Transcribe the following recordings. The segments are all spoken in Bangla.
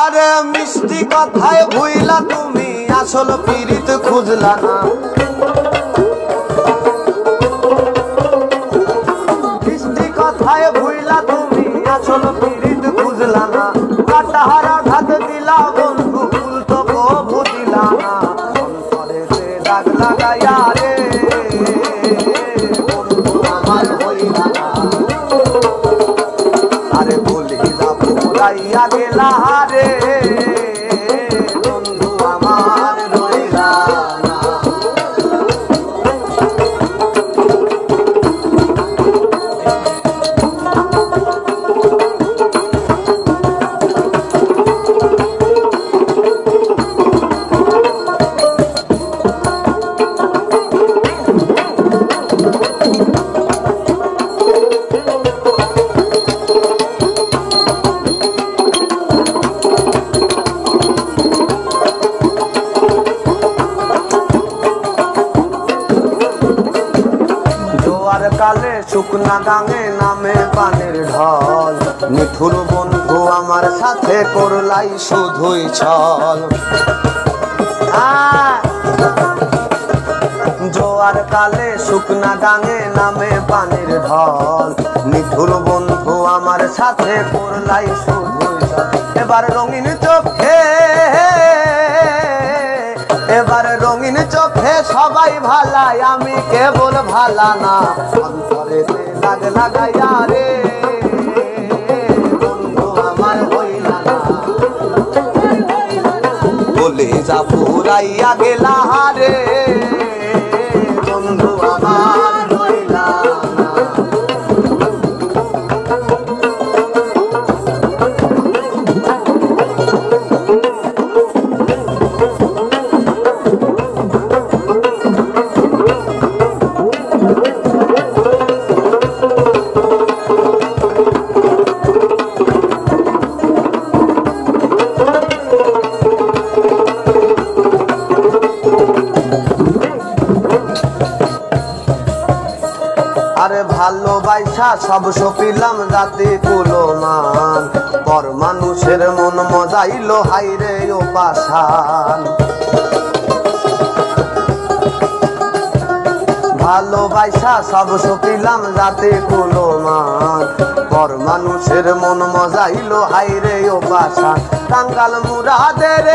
আরে মিষ্টি কথায় ভুইলা তুমি আসল পীড়িত খুঁজলা না। মিষ্টি কথায় ভুইলা তুমি আসল পীড়িত খুঁজলা না। কাটাহারা ঘাত দিলা বন্ধু ফুল তো কবু দিলা না। অন্তরেতে দাগ লাগাইয়া রে বন্ধু আমার হইলা না। আরে বলি যা পুরাইয়া গেলা রে বন্ধু আমার রইলা না। কালে শুকনা গাঙে নামে পানির ঢল। মিঠুর বন্ধু আমার সাথে করলাই শুধুই ছল। জোয়ার কালে শুকনা গাঙে নামে পানির ঢল। মিঠুর বন্ধু আমার সাথে করলাই শুধুই ছল। এবার রঙিন চোখে এবার রঙিন চোখে সবাই ভালাই আমি কেবল ভালা না। অন্তরেতে দাগ লাগাইয়া রে বন্ধু আমার হইলা না। বলে যা পুরাইয়া গেলা রে বন্ধু আমার হইলা না। আরে ভালোবাসা সব সপিলাম জাতি কুলমান। পর মানুষের মন মজাইলো হাইরে ও পাশান। ভালোবাসা সব সপিলাম জাতি কুলমান। পর মানুষের মন মজাইলো হাইরে ও পাশান। কাঙ্গাল মুরাদের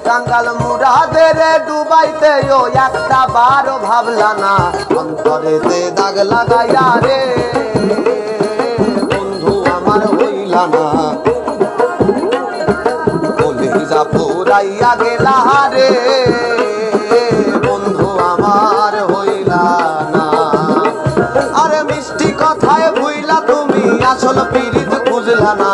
কাঙ্গাল মুরাদের ডুবাইতে ও একটা বারো ভাবলা না। অন্তরেতে দাগ লাগাইয়া রে বন্ধু আমার হইলা না। বলে যা পুরাইয়া গেলা রে বন্ধু আমার হইলা না। আরে মিষ্টি কথায় ভুইলা তুমি আসল পীড়িত খুঁজলা না।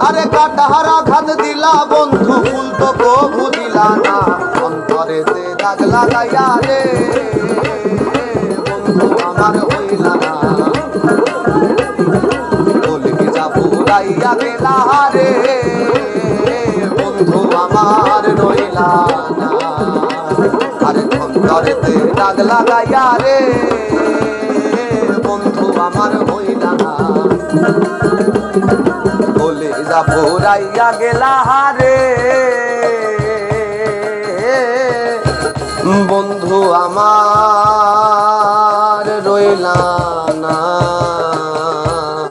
আরে কাটাহারা ঘাত দিলা বন্ধু ফুল তো কবু দিলা না। অন্তরেতে দাগ লাগাইয়া রে বন্ধু আমার হইলা না। বলি যা পুরাইয়া গেলা রে বন্ধু আমার রইলা না। আরে অন্তরেতে দাগ লাগাইয়া রে বন্ধু আমার হইলা না। বলে যা পুরাইয়া গেলা রে বন্ধু আমার রইলা না।